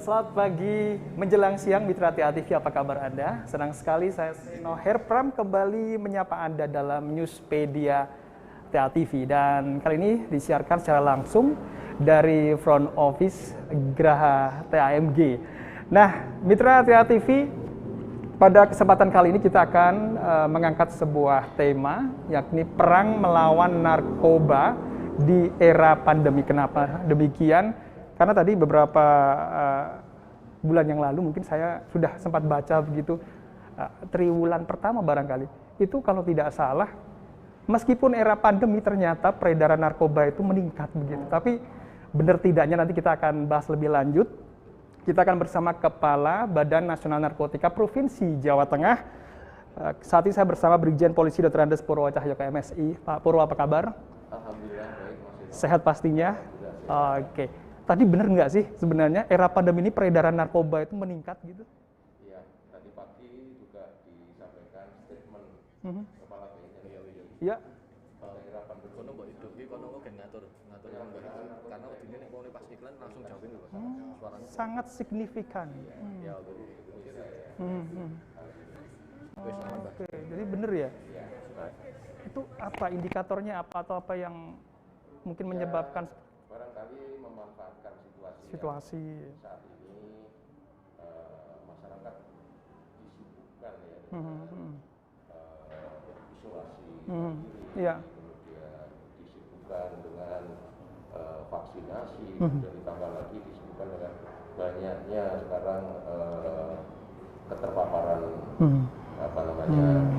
selamat pagi menjelang siang Mitra TA TV, apa kabar Anda? Senang sekali saya Seno Herpram kembali menyapa Anda dalam Newspedia TA TV. Dan kali ini disiarkan secara langsung dari front office Geraha TAMG. Nah, Mitra TA TV, pada kesempatan kali ini kita akan mengangkat sebuah tema, yakni perang melawan narkoba di era pandemi. Kenapa demikian? Karena tadi beberapa bulan yang lalu mungkin saya sudah sempat baca begitu, triwulan pertama barangkali, itu kalau tidak salah, meskipun era pandemi ternyata peredaran narkoba itu meningkat begitu. Tapi benar tidaknya nanti kita akan bahas lebih lanjut. Kita akan bersama Kepala Badan Nasional Narkotika Provinsi Jawa Tengah. Saat ini saya bersama Brigjen Polisi Dr. Andes Purwo Cahyo KMSI. Pak Purwo, apa kabar? Alhamdulillah baik, Mas. Sehat pastinya? Oke. Tadi benar nggak sih sebenarnya era pandemi ini peredaran narkoba itu meningkat gitu? Iya, tadi pagi juga disampaikan statement Kepala BNN. Iya. Era pandemi. Kono mbok itu iki kono kok ngatur yang karena udine nek kono pas iklan langsung jawabin lho, Mas. Suaranya Sangat signifikan. ya Oke, jadi benar ya? Itu apa indikatornya atau apa yang mungkin menyebabkan Barangkali memanfaatkan situasi situasi? saat ini masyarakat disibukkan ya dengan isolasi Iya. kemudian disibukkan dengan vaksinasi, kemudian ditambah lagi disibukkan dengan banyaknya sekarang keterpaparan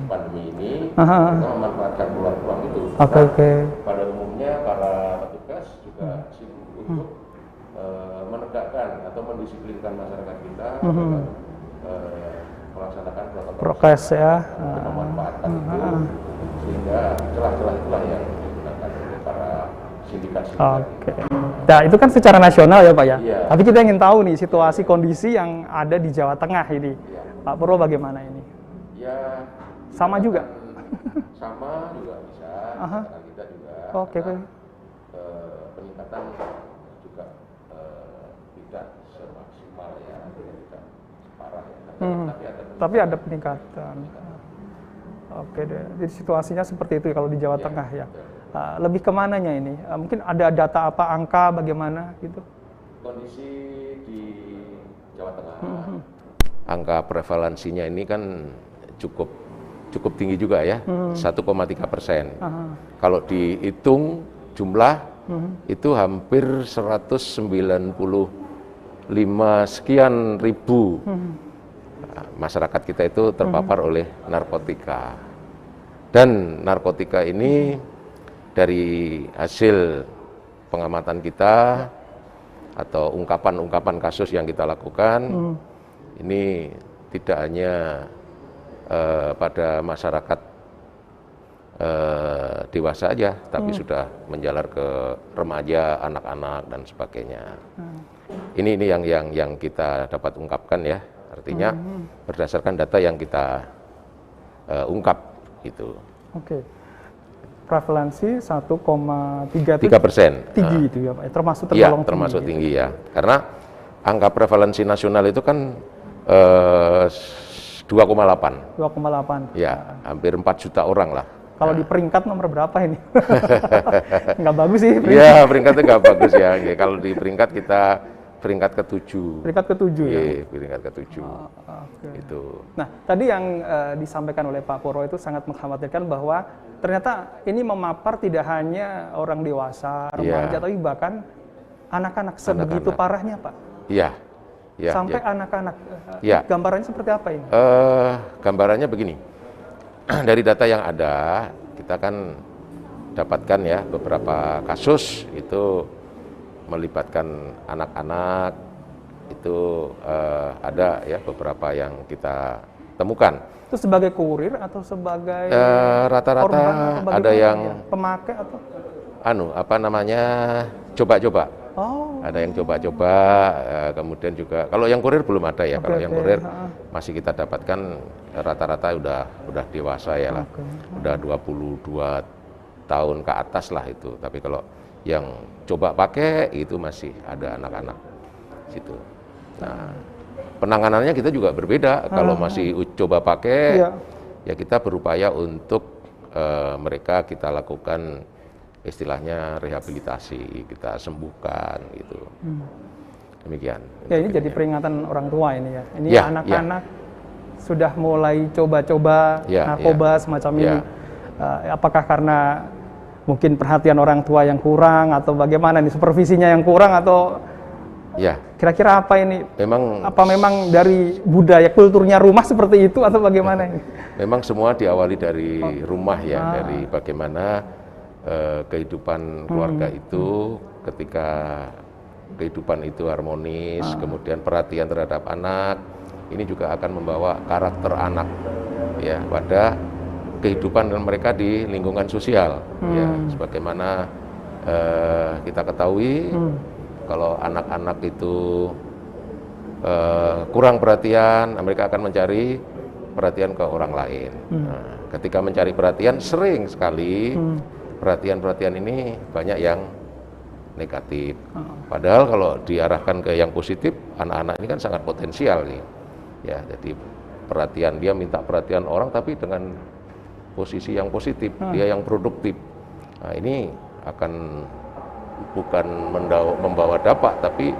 pandemi ini. Kita memanfaatkan peluang-peluang itu. Oke. Pada umumnya para petugas juga sibuk untuk menegakkan atau mendisiplinkan masyarakat kita dalam melaksanakan protokol Prokes ya. untuk memanfaatkan itu sehingga celah-celah itulah yang digunakan oleh para sindikat-sindikat. Oke. Nah, itu kan secara nasional ya Pak ya? Iya. Tapi kita ingin tahu nih situasi kondisi yang ada di Jawa Tengah ini. Iya. Pak Purwo bagaimana ini? Ya, Sama juga? sama juga bisa, misalkan kita juga. Oke. Peningkatan juga tidak semaksimal ya, tidak parah ya. Tapi ada peningkatan. Oke deh. Jadi situasinya seperti itu ya kalau di Jawa Tengah ya. Lebih kemananya ini? Mungkin ada data apa, angka bagaimana gitu? Kondisi di Jawa Tengah, angka prevalensinya ini kan cukup tinggi juga ya, 1,3%. Kalau dihitung jumlah itu hampir 195 sekian ribu masyarakat kita itu terpapar oleh narkotika. Dan narkotika ini dari hasil pengamatan kita atau ungkapan-ungkapan kasus yang kita lakukan, ini tidak hanya pada masyarakat dewasa aja, tapi sudah menjalar ke remaja, anak-anak dan sebagainya. Ini yang kita dapat ungkapkan ya, artinya berdasarkan data yang kita ungkap gitu. Oke. Prevalensi 1,3%. Tinggi itu ya Pak, termasuk Iya, tergolong termasuk tinggi. tinggi ya. Karena angka prevalensi nasional itu kan 2,8. 2,8. Ya, hampir 4 juta orang lah. Kalau di peringkat nomor berapa ini? Nggak bagus sih. Iya, peringkatnya nggak bagus ya. Oke, kalau di peringkat kita peringkat ke-7. Peringkat ke-7 ya? Iya, peringkat ke-7. Oke. Itu. Nah, tadi yang disampaikan oleh Pak Purwo itu sangat mengkhawatirkan bahwa ternyata ini memapar tidak hanya orang dewasa, remaja, tapi bahkan anak-anak. Sebegitu parahnya Pak? Iya. Ya, Sampai anak-anak. Ya. Gambarannya seperti apa ini? Gambarannya begini. Dari data yang ada, kita kan dapatkan ya beberapa kasus itu melibatkan anak-anak, itu ada ya beberapa yang kita temukan. Itu sebagai kurir atau sebagai rata-rata korban atau ada yang pemakai atau coba-coba. Oh. Ada yang coba-coba, kemudian juga kalau yang kurir belum ada ya. Kalau yang kurir masih kita dapatkan rata-rata udah dewasa ya lah, udah 22 tahun ke atas lah itu. Tapi kalau yang coba pakai itu masih ada anak-anak situ. Nah, penanganannya kita juga berbeda. Kalau masih coba pakai, Iya. ya kita berupaya untuk mereka kita lakukan istilahnya rehabilitasi, kita sembuhkan gitu. Demikian. Ya, ini jadi peringatan orang tua ini ya. Ini Ya, anak-anak sudah mulai coba-coba Ya, narkoba semacam ini. Ya. Apakah karena mungkin perhatian orang tua yang kurang atau bagaimana nih, supervisinya yang kurang, atau Ya, kira-kira apa ini? memang Apa memang dari budaya kulturnya rumah seperti itu atau bagaimana ini? memang semua diawali dari rumah ya, dari bagaimana kehidupan keluarga itu, ketika kehidupan itu harmonis, kemudian perhatian terhadap anak, ini juga akan membawa karakter anak ya pada kehidupan dan mereka di lingkungan sosial. Ya, sebagaimana kita ketahui, kalau anak-anak itu kurang perhatian, mereka akan mencari perhatian ke orang lain. Nah, ketika mencari perhatian, sering sekali perhatian-perhatian ini banyak yang negatif. Padahal kalau diarahkan ke yang positif, anak-anak ini kan sangat potensial nih. Ya, jadi perhatian, dia minta perhatian orang tapi dengan posisi yang positif, dia yang produktif. Nah, ini akan bukan membawa dampak, tapi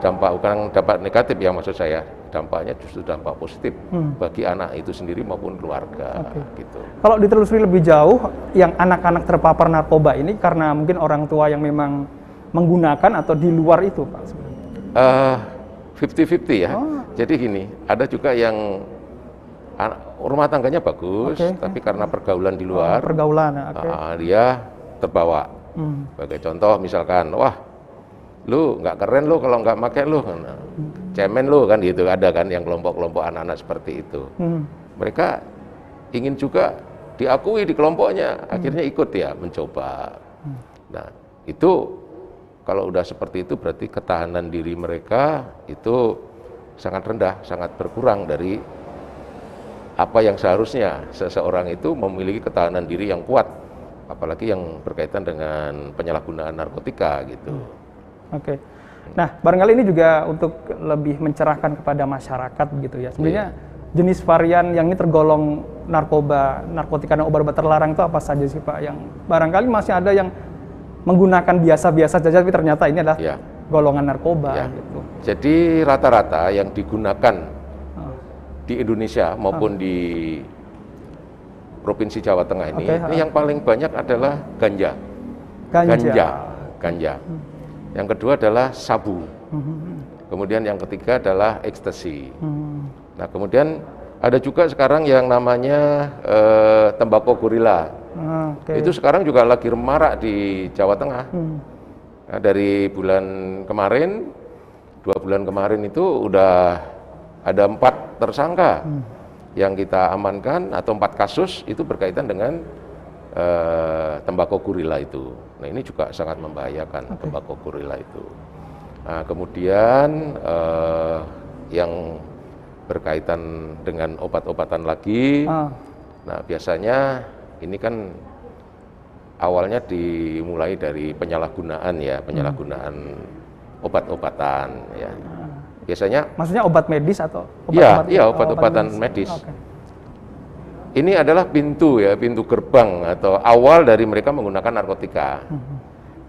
bukan dampak negatif ya maksud saya. Dampaknya justru dampak positif bagi anak itu sendiri maupun keluarga. Gitu. Kalau ditelusuri lebih jauh, yang anak-anak terpapar narkoba ini karena mungkin orang tua yang memang menggunakan atau di luar itu, Pak? 50-50 ya. Jadi gini, ada juga yang rumah tangganya bagus, tapi karena pergaulan di luar, Pergaulan, dia terbawa. Sebagai contoh misalkan, wah, lu nggak keren lu kalau nggak pakai lu, cemen lu kan gitu, ada kan yang kelompok-kelompok anak-anak seperti itu. Mereka ingin juga diakui di kelompoknya, akhirnya ikut ya mencoba. Nah, itu kalau udah seperti itu berarti ketahanan diri mereka itu sangat rendah, sangat berkurang dari apa yang seharusnya seseorang itu memiliki ketahanan diri yang kuat, apalagi yang berkaitan dengan penyalahgunaan narkotika gitu. Oke. Nah, barangkali ini juga untuk lebih mencerahkan kepada masyarakat begitu ya. Sebenarnya jenis varian yang ini tergolong narkotika dan obat-obat terlarang itu apa saja sih, Pak? Yang barangkali masih ada yang menggunakan biasa-biasa saja tapi ternyata ini adalah golongan narkoba gitu. Jadi rata-rata yang digunakan di Indonesia maupun di Provinsi Jawa Tengah ini yang paling banyak adalah ganja. Yang kedua adalah sabu. Kemudian yang ketiga adalah ekstasi. Nah, kemudian ada juga sekarang yang namanya tembakau gorila. Itu sekarang juga lagi marak di Jawa Tengah. Nah, dari bulan kemarin, 2 bulan kemarin itu udah ada 4 tersangka yang kita amankan, atau 4 kasus itu berkaitan dengan tembakau gorila itu. Nah, ini juga sangat membahayakan tembakau gorila itu. Nah, kemudian yang berkaitan dengan obat-obatan lagi. Nah, biasanya ini kan awalnya dimulai dari penyalahgunaan ya, penyalahgunaan obat-obatan ya. Biasanya maksudnya obat medis atau obat-obatan medis. Ini adalah pintu gerbang atau awal dari mereka menggunakan narkotika.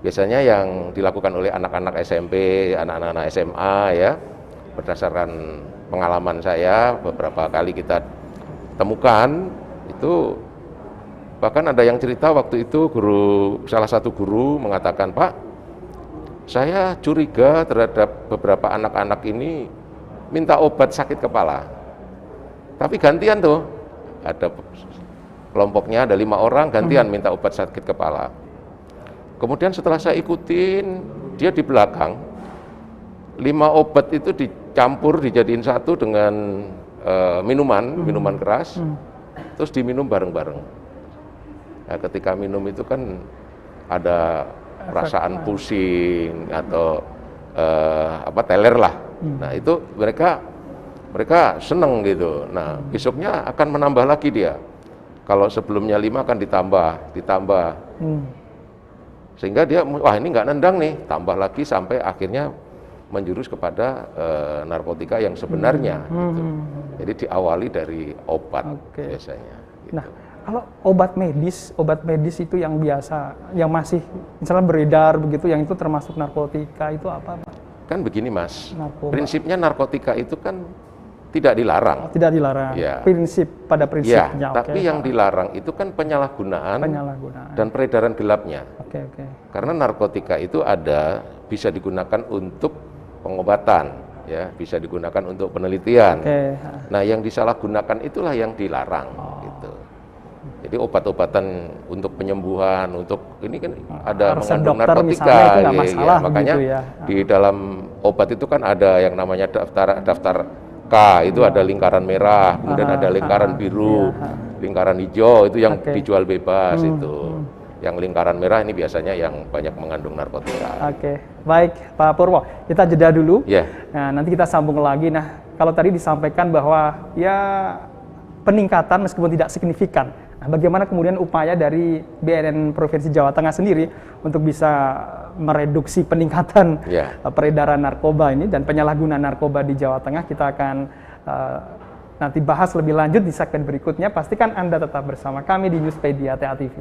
Biasanya yang dilakukan oleh anak-anak SMP, anak-anak SMA ya, berdasarkan pengalaman saya beberapa kali kita temukan itu, bahkan ada yang cerita waktu itu salah satu guru mengatakan, Pak, saya curiga terhadap beberapa anak-anak ini minta obat sakit kepala, tapi gantian tuh, ada kelompoknya ada 5 orang gantian minta obat sakit kepala. Kemudian setelah saya ikutin, dia di belakang 5 obat itu dicampur, dijadiin satu dengan minuman keras, terus diminum bareng-bareng. Nah, ketika minum itu kan ada perasaan pusing atau teler lah. Nah, itu mereka seneng gitu. Nah, besoknya akan menambah lagi dia. Kalau sebelumnya 5 akan ditambah. Sehingga dia, wah ini nggak nendang nih, tambah lagi sampai akhirnya menjurus kepada narkotika yang sebenarnya. Gitu. Jadi diawali dari obat biasanya. Gitu. Nah, kalau obat medis itu yang biasa, yang masih misalnya beredar begitu, yang itu termasuk narkotika, itu apa, Pak? Kan begini, Mas. Narkoba. Prinsipnya narkotika itu kan tidak dilarang. Tidak dilarang. Ya. Pada prinsipnya. Ya, tapi yang dilarang itu kan penyalahgunaan dan peredaran gelapnya. Karena narkotika itu bisa digunakan untuk pengobatan, ya, bisa digunakan untuk penelitian. Nah, yang disalahgunakan itulah yang dilarang, gitu. Jadi obat-obatan untuk penyembuhan, untuk ini kan ada mengandung narkotika, ya, makanya gitu ya. Di dalam obat itu kan ada yang namanya daftar K, itu ada lingkaran merah, kemudian ada lingkaran biru, lingkaran hijau, itu yang dijual bebas itu. Yang lingkaran merah ini biasanya yang banyak mengandung narkotika. Baik Pak Purwo, kita jeda dulu. Nah, nanti kita sambung lagi. Nah, kalau tadi disampaikan bahwa ya peningkatan meskipun tidak signifikan. Nah, bagaimana kemudian upaya dari BNN Provinsi Jawa Tengah sendiri untuk bisa mereduksi peningkatan peredaran narkoba ini dan penyalahgunaan narkoba di Jawa Tengah? Kita akan nanti bahas lebih lanjut di segmen berikutnya. Pastikan Anda tetap bersama kami di Newspedia TA TV.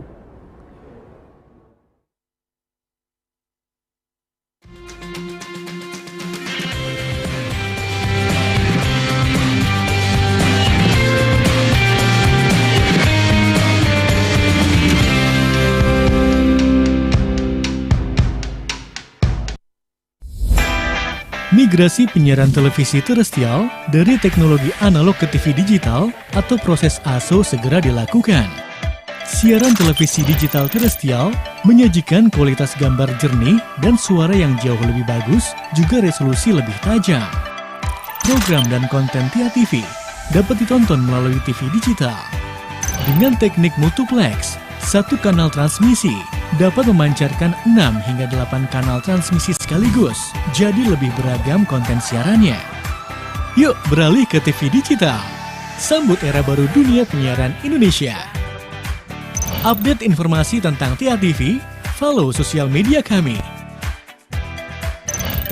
Migrasi penyiaran televisi terestrial dari teknologi analog ke TV digital atau proses ASO segera dilakukan. Siaran televisi digital terestrial menyajikan kualitas gambar jernih dan suara yang jauh lebih bagus, juga resolusi lebih tajam. Program dan konten TA TV dapat ditonton melalui TV digital. Dengan teknik multiplex, satu kanal transmisi dapat memancarkan 6 hingga 8 kanal transmisi sekaligus, jadi lebih beragam konten siarannya. Yuk beralih ke TV digital. Sambut era baru dunia penyiaran Indonesia. Update informasi tentang TA TV, follow sosial media kami.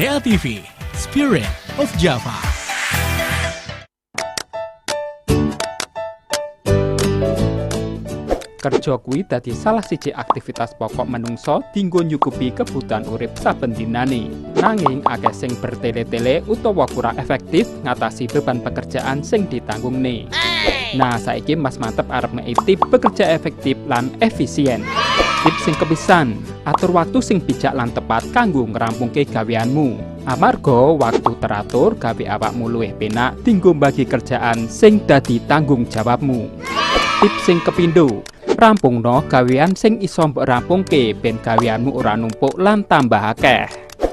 TA TV, Spirit of Java. Kerja kuwi dadi salah siji aktivitas pokok menungso dinggo nyukupi kebutuhan urip saben dinane. Nanging akeh sing bertele-tele utawa kurang efektif ngatasi beban pekerjaan sing ditanggungne. Nah, saiki Mas Mantep arep ngei tip bekerja efektif lan efisien. Tips sing kepisan, atur waktu sing bijak lan tepat kanggo ngerampungke gaweanmu. Amarga waktu teratur gawe awakmu luwih penak dinggo bagi kerjaan sing dadi tanggung jawabmu. Tips sing kepindho, rampungno gawean sing iso mbok rampungke ben gaweanmu ora numpuk lan tambah akeh.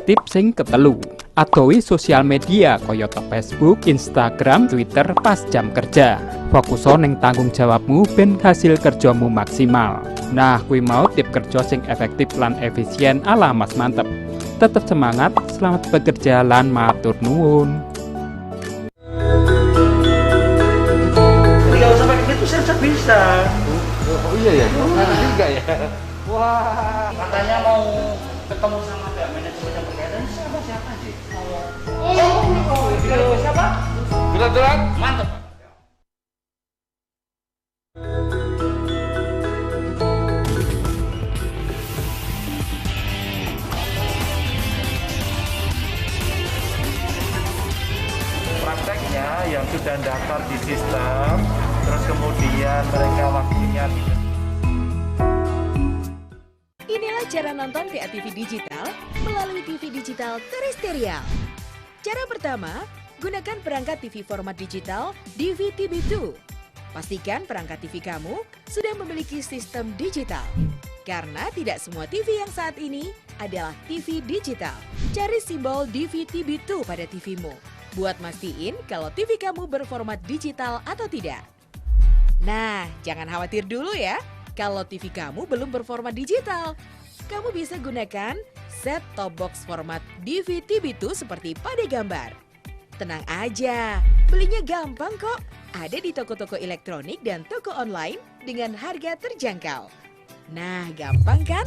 Tips sing ketelu, adohi sosial media kayata Facebook, Instagram, Twitter pas jam kerja. Fokuso ning tanggung jawabmu ben hasil kerjamu maksimal. Nah, kuwi mau tip kerja sing efektif lan efisien ala Mas Mantep. Tetap semangat, selamat bekerja lan matur nuwun. Nggak usah pakai itu saya bisa. Oh iya ya, ada juga ya. Wah, katanya mau ketemu sama Mbak manajemen yang berkaitan siapa sih? Siapa? Gerak-gerak. Mantap. Prakteknya yang sudah daftar di sistem, terus kemudian mereka waktunya tidak. Inilah cara nonton TA TV digital melalui TV digital terestrial. Cara pertama, gunakan perangkat TV format digital DVTV2. Pastikan perangkat TV kamu sudah memiliki sistem digital. Karena tidak semua TV yang saat ini adalah TV digital. Cari simbol DVTV2 pada TV-mu. Buat mastiin kalau TV kamu berformat digital atau tidak. Nah, jangan khawatir dulu ya kalau TV kamu belum berformat digital. Kamu bisa gunakan set-top box format DVTV2 seperti pada gambar. Tenang aja, belinya gampang kok. Ada di toko-toko elektronik dan toko online dengan harga terjangkau. Nah, gampang kan?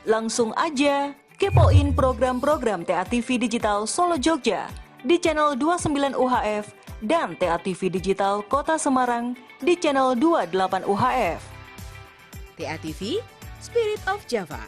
Langsung aja Kepoin program-program TA TV Digital Solo Jogja di channel 29 UHF dan TA TV Digital Kota Semarang di channel 28 UHF. TA TV, Spirit of Java.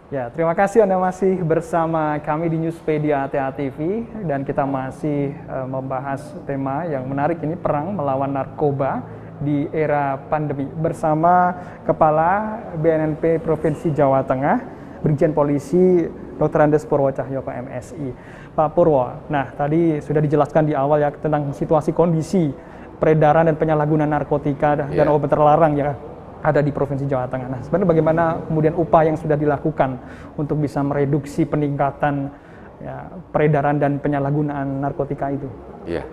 Ya, terima kasih Anda masih bersama kami di Newspedia TA TV dan kita masih membahas tema yang menarik ini, perang melawan narkoba di era pandemi bersama Kepala BNNP Provinsi Jawa Tengah, Brigjen Polisi Dr. Andes Purwo Cahyono MSI. Pak Purwo, nah tadi sudah dijelaskan di awal ya tentang situasi kondisi peredaran dan penyalahgunaan narkotika dan obat terlarang ya ada di Provinsi Jawa Tengah. Nah, sebenarnya bagaimana kemudian upaya yang sudah dilakukan untuk bisa mereduksi peningkatan ya, peredaran dan penyalahgunaan narkotika itu? Iya,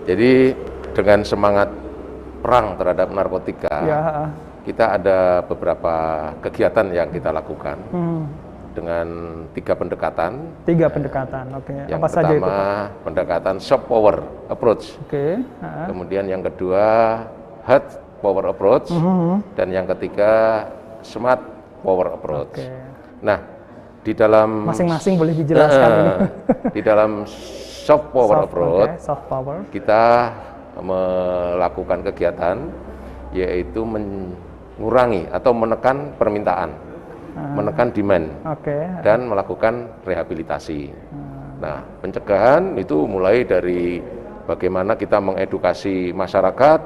jadi dengan semangat perang terhadap narkotika, kita ada beberapa kegiatan yang kita lakukan dengan 3 pendekatan. 3 pendekatan, oke. Yang apa pertama, saja itu? pendekatan soft power approach. Kemudian yang kedua, hard power approach, dan yang ketiga smart power approach. Nah, di dalam masing-masing boleh dijelaskan ini. Di dalam soft power approach, soft power, kita melakukan kegiatan yaitu mengurangi atau menekan permintaan, menekan demand, dan melakukan rehabilitasi. Nah, pencegahan itu mulai dari bagaimana kita mengedukasi masyarakat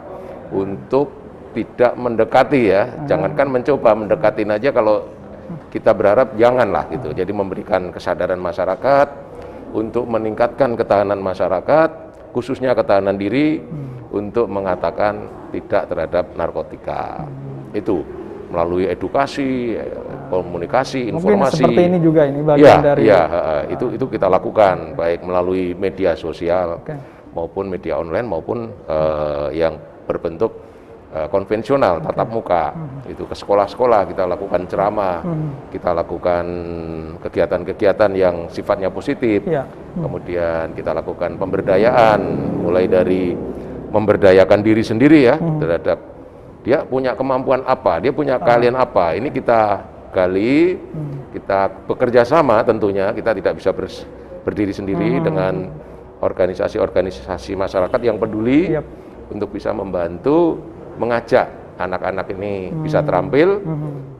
untuk tidak mendekati ya, jangankan mencoba, mendekatin aja kalau kita berharap janganlah gitu. Jadi memberikan kesadaran masyarakat untuk meningkatkan ketahanan masyarakat, khususnya ketahanan diri untuk mengatakan tidak terhadap narkotika. Itu melalui edukasi, komunikasi, informasi. Mungkin seperti ini juga ini bagian dari. Itu kita lakukan baik melalui media sosial maupun media online maupun yang berbentuk konvensional, tatap muka. Itu ke sekolah-sekolah kita lakukan ceramah, kita lakukan kegiatan-kegiatan yang sifatnya positif. Kemudian kita lakukan pemberdayaan, mulai dari memberdayakan diri sendiri ya, terhadap dia punya kemampuan apa, dia punya keahlian apa. Ini kita gali, kita bekerja sama tentunya, kita tidak bisa berdiri sendiri dengan organisasi-organisasi masyarakat yang peduli untuk bisa membantu mengajak anak-anak ini bisa terampil,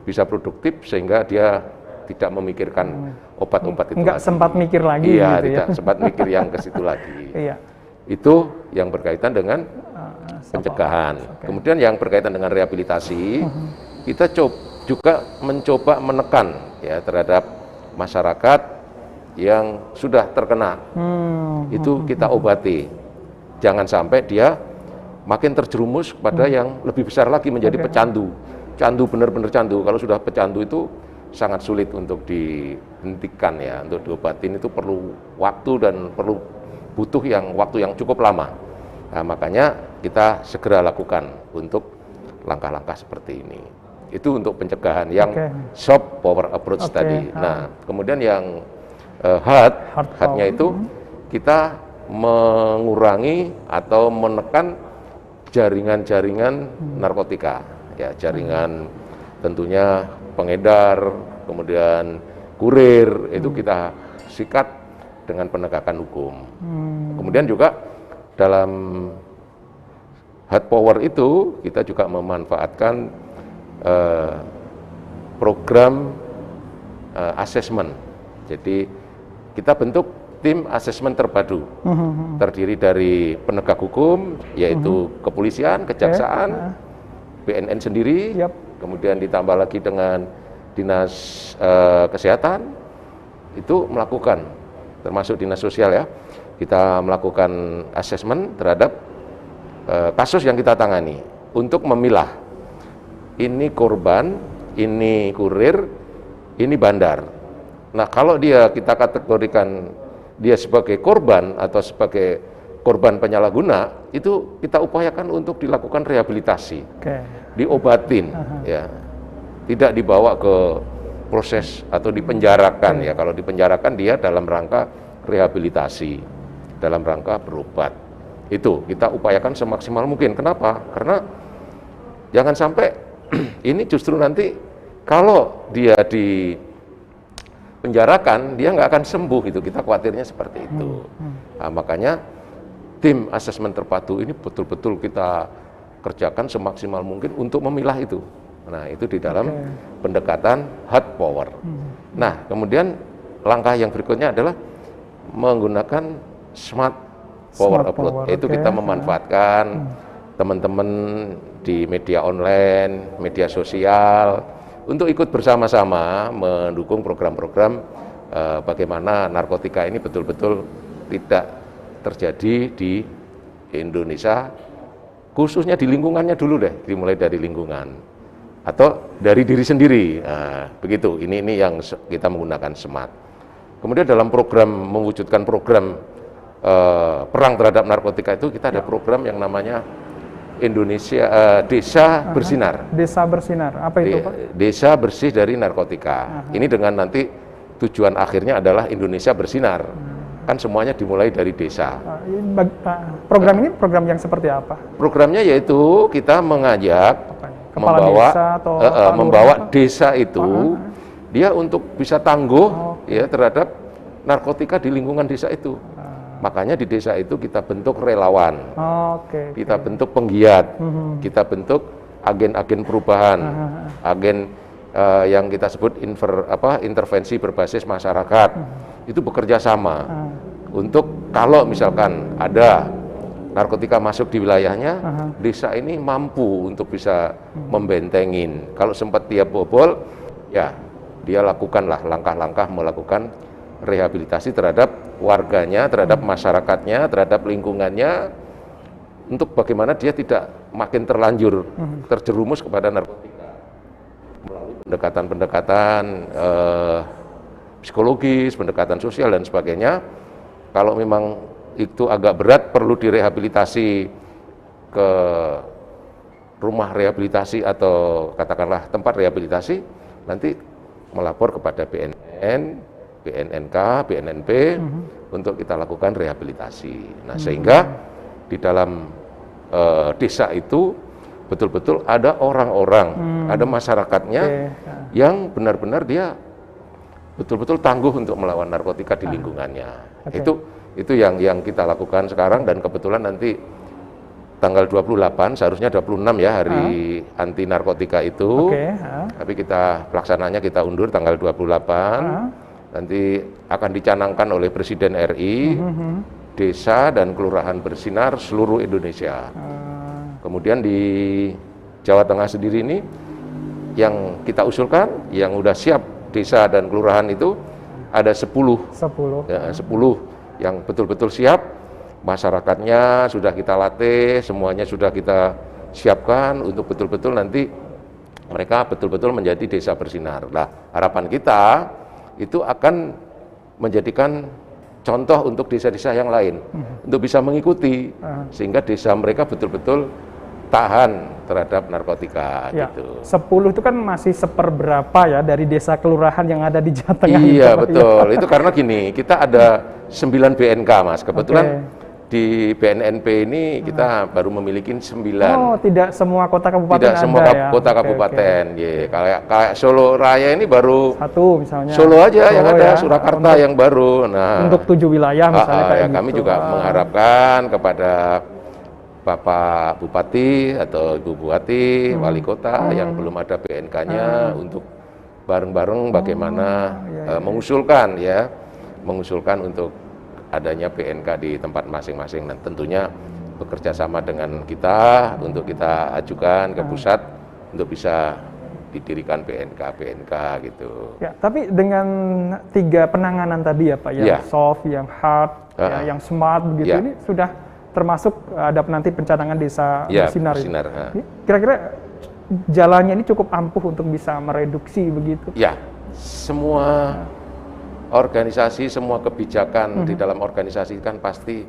bisa produktif sehingga dia tidak memikirkan obat-obat itu nggak lagi. sempat mikir lagi Iya, gitu tidak sempat mikir yang ke situ lagi. Itu yang berkaitan dengan pencegahan. Kemudian yang berkaitan dengan rehabilitasi, kita juga mencoba menekan ya terhadap masyarakat yang sudah terkena. Itu kita obati. Jangan sampai dia makin terjerumus pada yang lebih besar lagi menjadi pecandu. Candu, benar-benar candu. Kalau sudah pecandu itu sangat sulit untuk dihentikan ya, untuk diobatin itu perlu waktu dan butuh waktu yang cukup lama. Nah, makanya kita segera lakukan untuk langkah-langkah seperti ini. Itu untuk pencegahan yang soft power approach tadi. Nah, kemudian yang hardnya itu kita mengurangi atau menekan jaringan-jaringan narkotika, ya jaringan tentunya pengedar, kemudian kurir, itu kita sikat dengan penegakan hukum. Kemudian juga dalam hard power itu kita juga memanfaatkan program assessment. Jadi kita bentuk tim asesmen terpadu, terdiri dari penegak hukum, yaitu kepolisian, kejaksaan, BNN sendiri, kemudian ditambah lagi dengan dinas kesehatan, itu melakukan, termasuk dinas sosial ya, kita melakukan asesmen terhadap kasus yang kita tangani, untuk memilah, ini korban, ini kurir, ini bandar. Nah, kalau kita kategorikan dia sebagai korban atau sebagai korban penyalahguna itu kita upayakan untuk dilakukan rehabilitasi, diobatin, ya, tidak dibawa ke proses atau dipenjarakan ya. Kalau dipenjarakan dia dalam rangka rehabilitasi, dalam rangka berobat. Itu kita upayakan semaksimal mungkin. Kenapa? Karena jangan sampai ini justru nanti kalau dia dipenjarakan dia nggak akan sembuh gitu. Kita khawatirnya seperti itu. Nah, makanya tim asesmen terpadu ini betul-betul kita kerjakan semaksimal mungkin untuk memilah itu. Nah, itu di dalam pendekatan hard power. Nah, kemudian langkah yang berikutnya adalah menggunakan smart power approach. Itu kita memanfaatkan teman-teman di media online, media sosial untuk ikut bersama-sama mendukung program-program bagaimana narkotika ini betul-betul tidak terjadi di Indonesia, khususnya di lingkungannya dulu deh, dimulai dari lingkungan atau dari diri sendiri. Nah, begitu. Ini yang kita menggunakan smart. Kemudian dalam program mewujudkan program perang terhadap narkotika itu kita ada program yang namanya Indonesia Desa Bersinar. Desa Bersinar, apa itu Pak? Desa bersih dari narkotika. Ini dengan nanti tujuan akhirnya adalah Indonesia bersinar. Kan semuanya dimulai dari desa. Program ini program yang seperti apa? Programnya yaitu kita mengajak membawa desa itu dia untuk bisa tangguh ya terhadap narkotika di lingkungan desa itu. Makanya di desa itu kita bentuk relawan, kita bentuk penggiat, kita bentuk agen-agen perubahan, agen yang kita sebut intervensi berbasis masyarakat. Itu bekerja sama untuk kalau misalkan ada narkotika masuk di wilayahnya, desa ini mampu untuk bisa membentengin. Kalau sempat dia bobol, ya dia lakukanlah langkah-langkah melakukan rehabilitasi terhadap warganya, terhadap masyarakatnya, terhadap lingkungannya, untuk bagaimana dia tidak makin terlanjur terjerumus kepada narkotika melalui pendekatan-pendekatan psikologis, pendekatan sosial dan sebagainya. Kalau memang itu agak berat, perlu direhabilitasi ke rumah rehabilitasi atau katakanlah tempat rehabilitasi, nanti melapor kepada BNN, BNNK, BNNP untuk kita lakukan rehabilitasi. Nah, sehingga di dalam desa itu betul-betul ada orang-orang, ada masyarakatnya yang benar-benar dia betul-betul tangguh untuk melawan narkotika di lingkungannya. Itu yang kita lakukan sekarang, dan kebetulan nanti tanggal 28, seharusnya 26 ya hari anti narkotika itu. Tapi pelaksananya kita undur tanggal 28. Nanti akan dicanangkan oleh Presiden RI, desa dan kelurahan bersinar seluruh Indonesia. Kemudian di Jawa Tengah sendiri ini yang kita usulkan, yang udah siap desa dan kelurahan itu ada 10 yang betul-betul siap, masyarakatnya sudah kita latih, semuanya sudah kita siapkan untuk betul-betul nanti mereka betul-betul menjadi desa bersinar. Nah, harapan kita itu akan menjadikan contoh untuk desa-desa yang lain untuk bisa mengikuti, sehingga desa mereka betul-betul tahan terhadap narkotika gitu. 10 itu kan masih seperberapa ya dari desa kelurahan yang ada di Jawa Tengah. Iya betul, itu karena gini, kita ada 9 BNK Mas, kebetulan di BNNP ini kita baru memiliki 9. Oh, tidak semua kota kabupaten tidak semua ya? Kota kabupaten. Kayak Solo Raya ini baru satu misalnya. Solo aja yang ada, Surakarta yang baru. Nah, untuk 7 wilayah misalnya kayak gitu. Kami juga mengharapkan kepada Bapak Bupati atau Ibu Bupati, Wali Kota yang belum ada BNK-nya untuk bareng-bareng bagaimana mengusulkan untuk adanya BNK di tempat masing-masing, dan tentunya bekerja sama dengan kita untuk kita ajukan ke pusat untuk bisa didirikan BNK gitu. Ya, tapi dengan 3 penanganan tadi ya Pak, yang soft, yang hard, yang smart begitu, ini sudah termasuk ada nanti pencanangan desa bersinar. Kira-kira jalannya ini cukup ampuh untuk bisa mereduksi begitu? Ya, semua organisasi, semua kebijakan di dalam organisasi kan pasti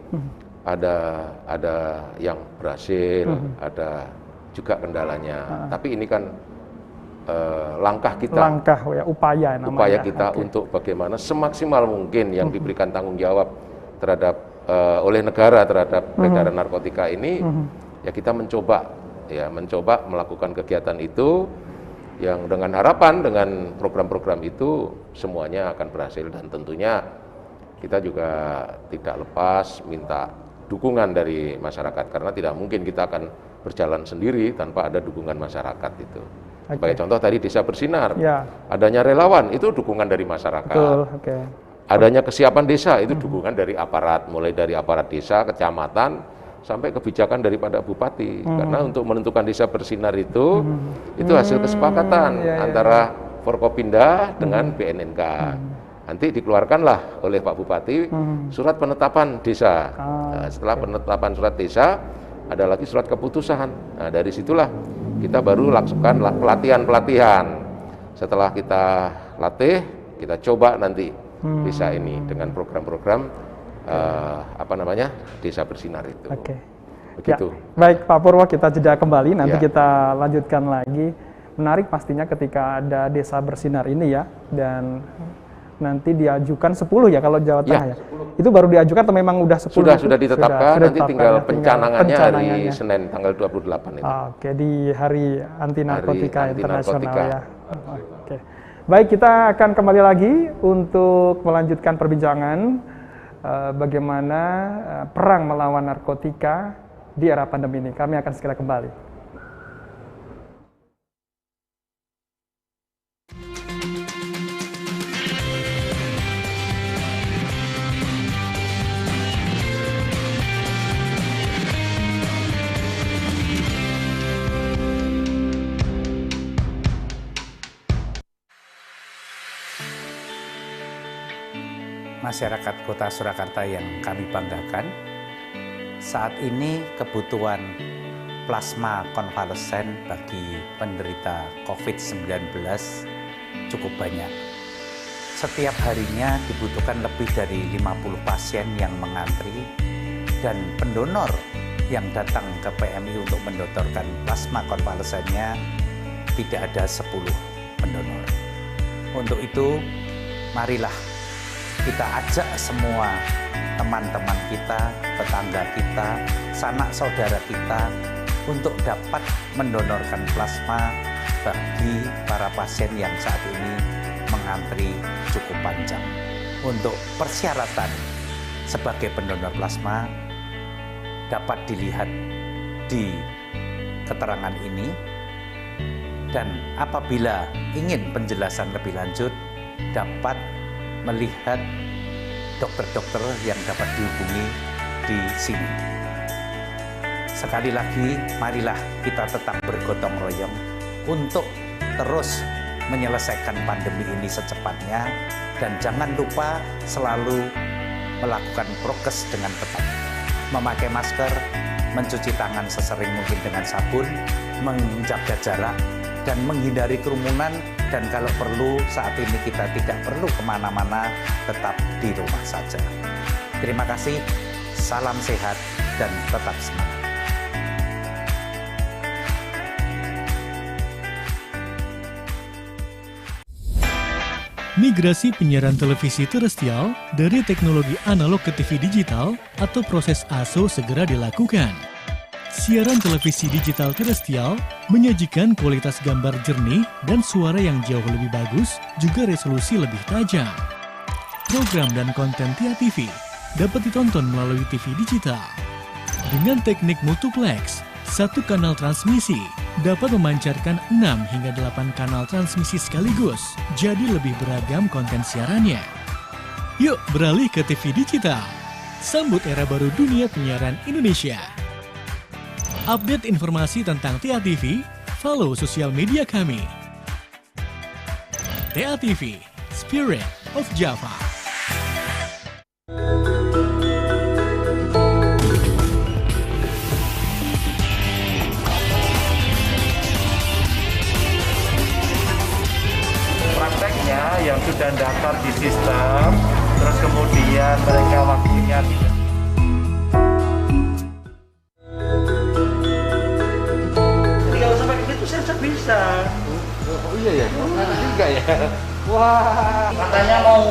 ada yang berhasil, ada juga kendalanya. Tapi ini kan langkah kita, upaya kita untuk bagaimana semaksimal mungkin yang diberikan tanggung jawab terhadap oleh negara terhadap peredaran narkotika ini, ya kita mencoba melakukan kegiatan itu yang dengan harapan dengan program-program itu semuanya akan berhasil, dan tentunya kita juga tidak lepas minta dukungan dari masyarakat, karena tidak mungkin kita akan berjalan sendiri tanpa ada dukungan masyarakat itu. Sebagai contoh tadi Desa Bersinar, adanya relawan itu dukungan dari masyarakat. Adanya kesiapan desa itu dukungan dari aparat, mulai dari aparat desa, kecamatan, sampai kebijakan daripada bupati. Karena untuk menentukan Desa Bersinar itu hasil kesepakatan antara Forkopimda dengan BNNK. Nanti dikeluarkanlah oleh Pak Bupati surat penetapan desa. Nah, setelah penetapan surat desa, ada lagi surat keputusan. Nah, dari situlah kita baru lakukan pelatihan-pelatihan. Setelah kita latih, kita coba nanti desa ini dengan program-program Desa Bersinar itu. Begitu. Baik Pak Purwo, kita jeda kembali, nanti kita lanjutkan lagi. Menarik pastinya ketika ada Desa Bersinar ini ya, dan nanti diajukan 10 ya kalau Jawa Tengah ya. Itu baru diajukan atau memang udah 10? Sudah ditetapkan, nanti tinggal pencanangannya hari Senin tanggal 28 itu. Di hari anti narkotika internasional ya. Baik, kita akan kembali lagi untuk melanjutkan perbincangan bagaimana perang melawan narkotika di era pandemi ini. Kami akan segera kembali. Masyarakat Kota Surakarta yang kami banggakan, saat ini kebutuhan plasma konvalesen bagi penderita COVID-19 cukup banyak. Setiap harinya dibutuhkan lebih dari 50 pasien yang mengantri, dan pendonor yang datang ke PMI untuk mendonorkan plasma konvalesennya tidak ada 10 pendonor. Untuk itu, marilah kita ajak semua teman-teman kita, tetangga kita, sanak saudara kita untuk dapat mendonorkan plasma bagi para pasien yang saat ini mengantri cukup panjang. Untuk persyaratan sebagai pendonor plasma dapat dilihat di keterangan ini, dan apabila ingin penjelasan lebih lanjut dapat melihat dokter-dokter yang dapat dihubungi di sini. Sekali lagi, marilah kita tetap bergotong royong untuk terus menyelesaikan pandemi ini secepatnya, dan jangan lupa selalu melakukan prokes dengan ketat. Memakai masker, mencuci tangan sesering mungkin dengan sabun, menjaga jarak, dan menghindari kerumunan. Dan kalau perlu, saat ini kita tidak perlu kemana-mana, tetap di rumah saja. Terima kasih, salam sehat, dan tetap semangat. Migrasi penyiaran televisi terestrial dari teknologi analog ke TV digital atau proses ASO segera dilakukan. Siaran televisi digital terestrial menyajikan kualitas gambar jernih dan suara yang jauh lebih bagus, juga resolusi lebih tajam. Program dan konten TIA TV dapat ditonton melalui TV digital. Dengan teknik multiplex, satu kanal transmisi dapat memancarkan 6 hingga 8 kanal transmisi sekaligus, jadi lebih beragam konten siarannya. Yuk beralih ke TV digital. Sambut era baru dunia penyiaran Indonesia. Update informasi tentang TIA TV, follow sosial media kami. TIA TV, Spirit of Java. Prakteknya yang sudah daftar di sistem, terus kemudian mereka waktunya tidak. Iya ya, juga ya. Wah, Katanya mau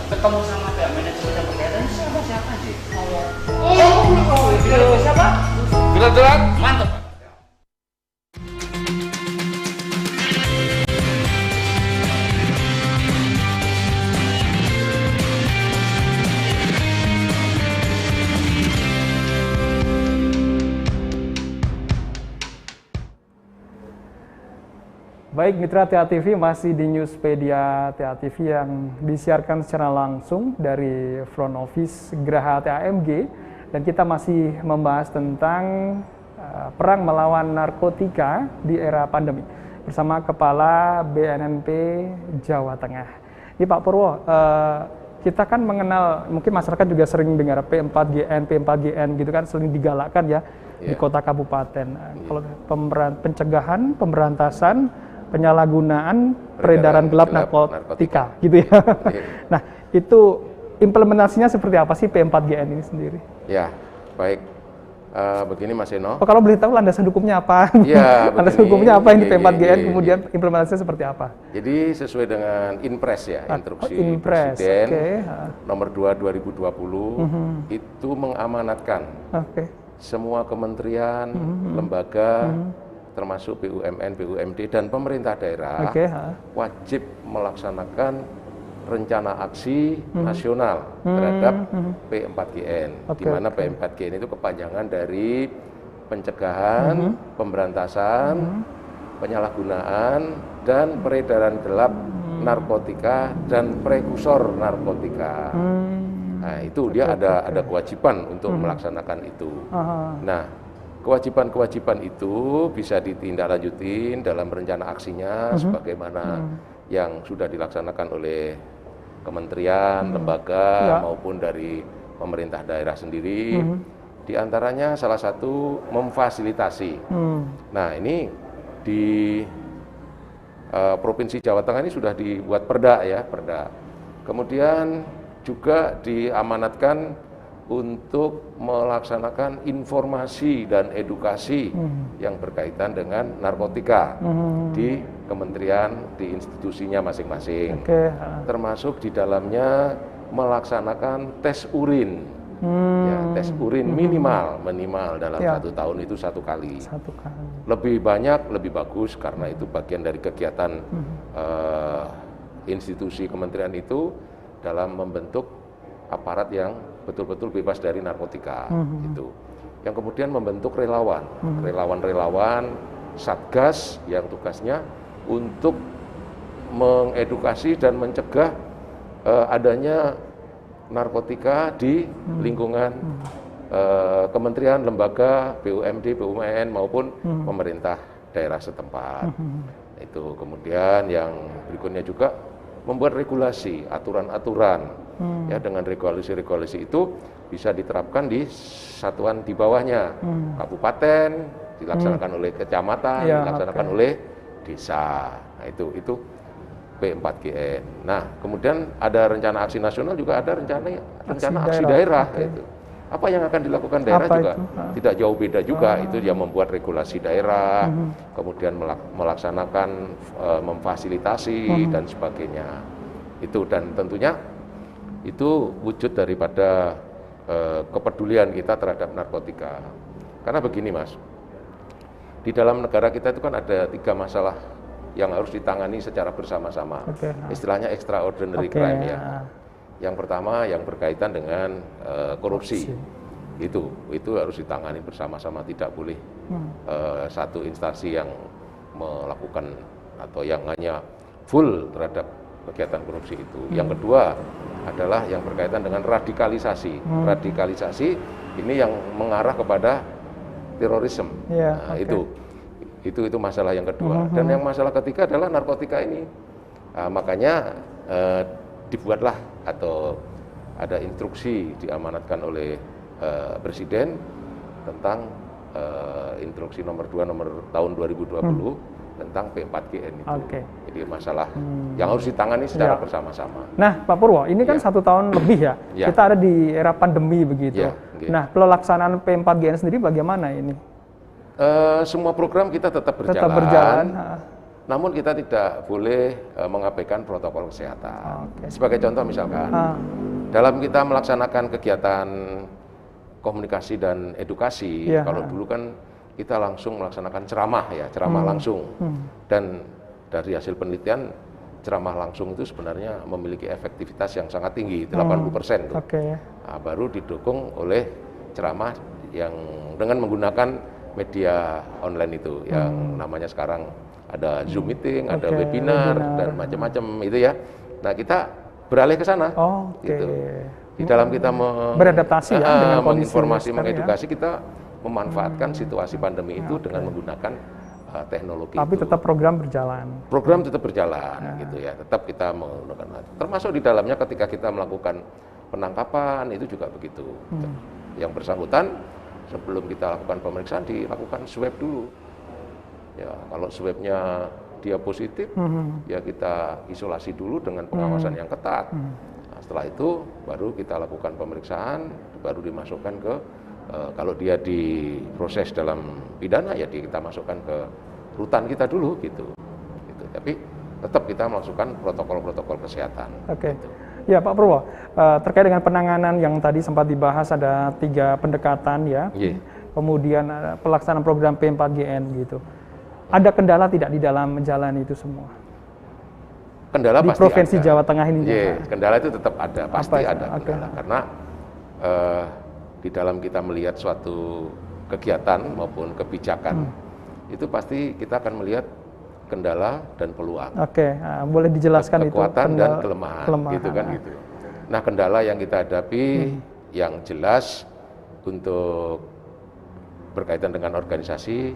ketemu sama pihak manajemen yang berkaitan. Siapa sih? Siapa? gerak-gerak. Mantap. Baik, Mitra TA TV masih di Newspedia TA TV yang disiarkan secara langsung dari front office Geraha TAMG, dan kita masih membahas tentang perang melawan narkotika di era pandemi bersama Kepala BNNP Jawa Tengah. Ini Pak Purwo, kita kan mengenal, mungkin masyarakat juga sering dengar P4GN gitu kan, sering digalakkan ya di kota kabupaten. Kalau pencegahan, pemberantasan, penyalahgunaan peredaran gelap narkotika gitu ya. Nah, itu implementasinya seperti apa sih P4GN ini sendiri? Ya, baik. Begini Mas Eno. Kalau boleh tahu landasan hukumnya apa? Ya, landasan hukumnya apa ini P4GN, kemudian implementasinya seperti apa? Jadi sesuai dengan Inpres ya, instruksi Inpres, Presiden nomor 2 2020 itu mengamanatkan semua kementerian, lembaga, termasuk BUMN, BUMD, dan pemerintah daerah wajib melaksanakan rencana aksi nasional terhadap P4GN, di mana P4GN itu kepanjangan dari pencegahan, pemberantasan, penyalahgunaan, dan peredaran gelap narkotika dan prekursor narkotika. Nah, itu dia ada kewajiban untuk melaksanakan itu. Nah, kewajiban-kewajiban itu bisa ditindaklanjutin dalam rencana aksinya sebagaimana yang sudah dilaksanakan oleh kementerian, lembaga maupun dari pemerintah daerah sendiri. Di antaranya salah satu memfasilitasi. Nah, ini di Provinsi Jawa Tengah ini sudah dibuat perda ya, perda. Kemudian juga diamanatkan untuk melaksanakan informasi dan edukasi yang berkaitan dengan narkotika di kementerian, di institusinya masing-masing. Termasuk di dalamnya melaksanakan tes urin. Ya, tes urin minimal dalam 1 tahun itu 1 kali. Lebih banyak lebih bagus karena itu bagian dari kegiatan institusi kementerian itu dalam membentuk aparat yang betul-betul bebas dari narkotika. Itu. Yang kemudian membentuk relawan, relawan-relawan satgas yang tugasnya untuk mengedukasi dan mencegah adanya narkotika di lingkungan kementerian, lembaga, BUMD, BUMN maupun pemerintah daerah setempat. Itu kemudian yang berikutnya juga membuat regulasi, aturan-aturan ya, dengan regulasi-regulasi itu bisa diterapkan di satuan di bawahnya, kabupaten, dilaksanakan oleh kecamatan, dilaksanakan oleh desa. Nah, itu P4GN. Nah, kemudian ada rencana aksi nasional, juga ada rencana aksi daerah. Itu. Apa yang akan dilakukan daerah juga tidak jauh beda juga. Itu dia membuat regulasi daerah, kemudian melaksanakan memfasilitasi dan sebagainya. Itu, dan tentunya itu wujud daripada kepedulian kita terhadap narkotika. Karena begini Mas, di dalam negara kita itu kan ada 3 masalah yang harus ditangani secara bersama-sama. Istilahnya extraordinary crime ya. Yang pertama yang berkaitan dengan korupsi. Itu harus ditangani bersama-sama, tidak boleh satu instansi yang melakukan atau yang hanya full terhadap kegiatan korupsi itu. Yang kedua adalah yang berkaitan dengan radikalisasi. Radikalisasi ini yang mengarah kepada terorisme. Nah, itu masalah yang kedua. Dan yang masalah ketiga adalah narkotika ini. Makanya dibuatlah atau ada instruksi diamanatkan oleh Presiden tentang instruksi nomor 2 tahun 2020 tentang P4GN itu. Jadi masalah yang harus ditangani secara bersama-sama. Nah, Pak Purwo, ini kan 1 tahun lebih ya. Kita ada di era pandemi begitu. Nah, pelaksanaan P4GN sendiri bagaimana ini? Semua program kita tetap berjalan. namun kita tidak boleh mengabaikan protokol kesehatan. Sebagai contoh misalkan, dalam kita melaksanakan kegiatan komunikasi dan edukasi, kalau dulu kan kita langsung melaksanakan ceramah ya, ceramah langsung. Dan dari hasil penelitian, ceramah langsung itu sebenarnya memiliki efektivitas yang sangat tinggi, 80% tuh. Nah, baru didukung oleh ceramah yang dengan menggunakan media online itu, yang namanya sekarang ada Zoom meeting, ada webinar, dan macam-macam itu ya. Nah, kita beralih ke sana. Gitu. Di dalam kita beradaptasi ya dengan kondisi menginformasi, mengedukasi, kita memanfaatkan situasi pandemi itu dengan menggunakan teknologi. Tapi itu. tetap program berjalan. Program tetap berjalan, gitu ya. Tetap kita menggunakan. Termasuk di dalamnya ketika kita melakukan penangkapan itu juga begitu. Yang bersangkutan sebelum kita lakukan pemeriksaan dilakukan swab dulu. Ya, kalau swabnya dia positif, ya kita isolasi dulu dengan pengawasan yang ketat. Nah, setelah itu baru kita lakukan pemeriksaan, baru dimasukkan ke kalau dia diproses dalam pidana ya kita masukkan ke rutan kita dulu gitu. Tapi tetap kita masukkan protokol-protokol kesehatan. Gitu. Ya Pak Purwo, terkait dengan penanganan yang tadi sempat dibahas ada 3 pendekatan ya. Kemudian pelaksanaan program P4GN gitu. Ada kendala tidak di dalam menjalani itu semua? Kendala di pasti Provinsi ada. Jawa Tengah ini. Kendala itu tetap ada, pasti ada kendala. Karena di dalam kita melihat suatu kegiatan maupun kebijakan, itu pasti kita akan melihat kendala dan peluang. Boleh dijelaskan kekuatan itu? Dan kelemahan, gitu kan gitu. Nah, kendala yang kita hadapi yang jelas untuk berkaitan dengan organisasi,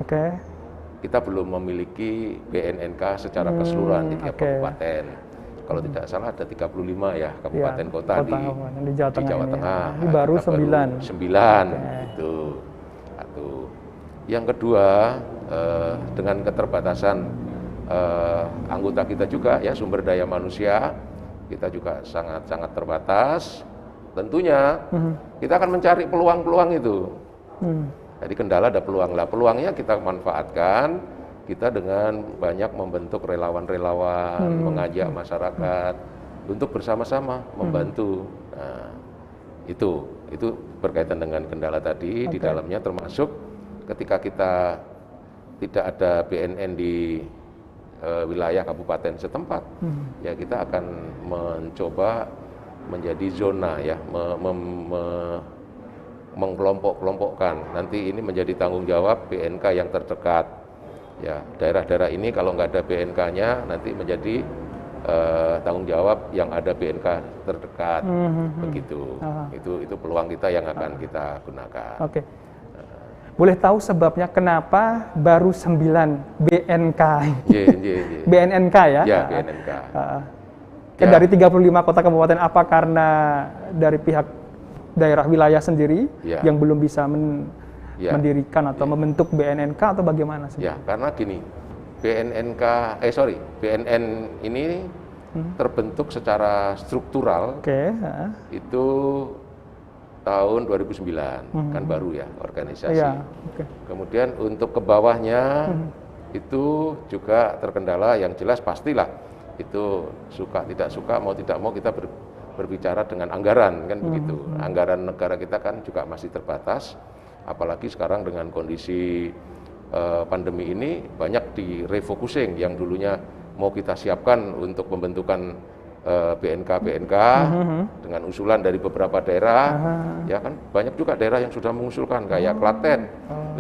kita belum memiliki BNNK secara keseluruhan di tiap kabupaten. Kalau tidak salah ada 35 ya kabupaten kota di Jawa Tengah. Ini baru 9. 9 itu. Satu. Yang kedua, dengan keterbatasan anggota kita juga ya, sumber daya manusia kita juga sangat terbatas. Tentunya kita akan mencari peluang-peluang itu. Jadi kendala ada peluang lah, peluangnya kita manfaatkan, kita dengan banyak membentuk relawan-relawan, mengajak masyarakat untuk bersama-sama membantu. Nah, itu berkaitan dengan kendala tadi. Di dalamnya termasuk ketika kita tidak ada BNN di wilayah kabupaten setempat, ya kita akan mencoba menjadi zona ya, mengkelompok-kelompokkan. Nanti ini menjadi tanggung jawab BNK yang terdekat. Ya, daerah-daerah ini kalau nggak ada BNK-nya nanti menjadi tanggung jawab yang ada BNK terdekat. Begitu. Itu peluang kita yang akan kita gunakan. Boleh tahu sebabnya kenapa baru 9 BNK? BNNK ya? Ya, BNNK. Dari 35 kota kabupaten, apa karena dari pihak daerah wilayah sendiri yang belum bisa mendirikan atau membentuk BNNK atau bagaimana sih? Ya, karena gini, BNN ini terbentuk secara struktural itu tahun 2009, kan baru ya organisasi. Kemudian untuk ke bawahnya itu juga terkendala, yang jelas pastilah itu suka tidak suka, mau tidak mau kita berbicara dengan anggaran kan begitu. Anggaran negara kita kan juga masih terbatas, apalagi sekarang dengan kondisi pandemi ini banyak direfocusing yang dulunya mau kita siapkan untuk pembentukan BNK dengan usulan dari beberapa daerah, ya kan banyak juga daerah yang sudah mengusulkan kayak Klaten,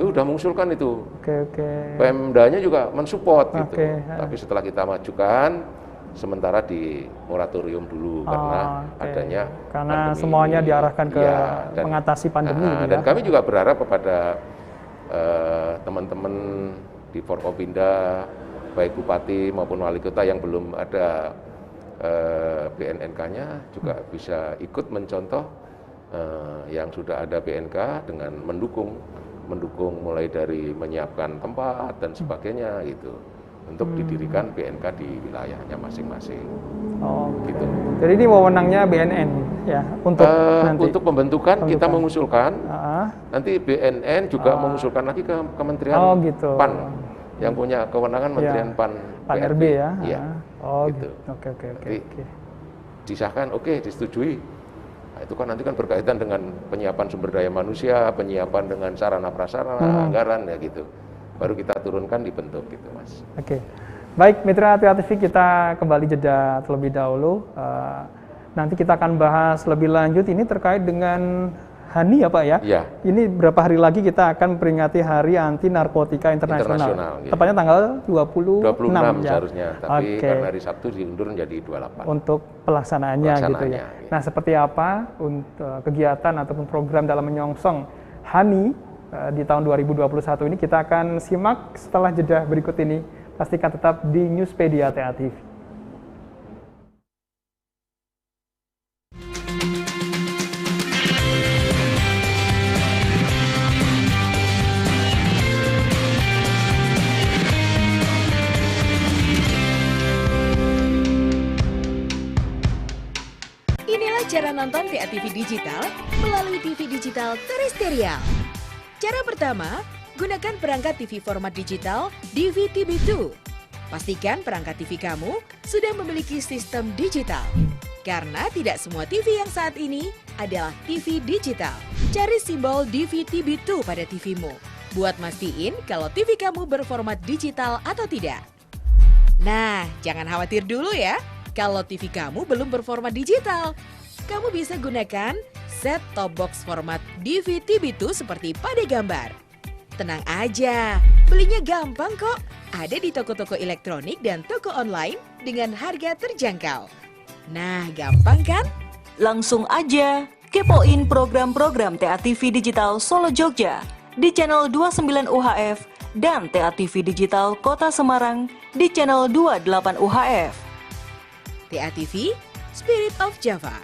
sudah mengusulkan itu. Pemdanya juga mensupport gitu. Tapi setelah kita majukan, sementara di moratorium dulu karena adanya pandemi. Semuanya diarahkan ke mengatasi pandemi. Dan kami juga berharap kepada teman-teman di Forkopimda, baik bupati maupun wali kota yang belum ada BNNK-nya juga bisa ikut mencontoh yang sudah ada BNK dengan mendukung mulai dari menyiapkan tempat dan sebagainya gitu untuk didirikan BNK di wilayahnya masing-masing. Gitu. Jadi ini wewenangnya BNN ya untuk pembentukan kita mengusulkan, nanti BNN juga mengusulkan lagi ke Kementerian PAN Yang punya kewenangan Menterian Pan RB ya. Iya. Oh gitu. Oke. Disahkan, oke, disetujui. Nah, itu kan nanti kan berkaitan dengan penyiapan sumber daya manusia, penyiapan dengan sarana prasarana, anggaran ya gitu. Baru kita turunkan dibentuk gitu, Mas. Oke. Baik, Mitra TEA TV, kita kembali jeda terlebih dahulu. Nanti kita akan bahas lebih lanjut ini terkait dengan HANI ya Pak ya? Iya. Ini berapa hari lagi kita akan memperingati Hari Anti Narkotika Internasional. Gitu. Tepatnya tanggal 26 ya? Seharusnya, tapi karena hari Sabtu diundur menjadi 28. Untuk pelaksanaannya gitu ya. Iya. Nah, seperti apa untuk kegiatan ataupun program dalam menyongsong HANI di tahun 2021 ini, kita akan simak setelah jeda berikut ini. Pastikan tetap di Newspedia TEA TV. Inilah cara nonton TEA TV digital melalui TV digital terestrial. Cara pertama, gunakan perangkat TV format digital DVTV2. Pastikan perangkat TV kamu sudah memiliki sistem digital. Karena tidak semua TV yang saat ini adalah TV digital. Cari simbol DVTV2 pada TV-mu. Buat mastiin kalau TV kamu berformat digital atau tidak. Nah, jangan khawatir dulu ya. Kalau TV kamu belum berformat digital, kamu bisa gunakan set-top box format DVTV2 seperti pada gambar. Tenang aja, belinya gampang kok. Ada di toko-toko elektronik dan toko online dengan harga terjangkau. Nah, gampang kan? Langsung aja kepoin program-program TEA TV Digital Solo Jogja di channel 29 UHF dan TEA TV Digital Kota Semarang di channel 28 UHF. TEA TV, Spirit of Java.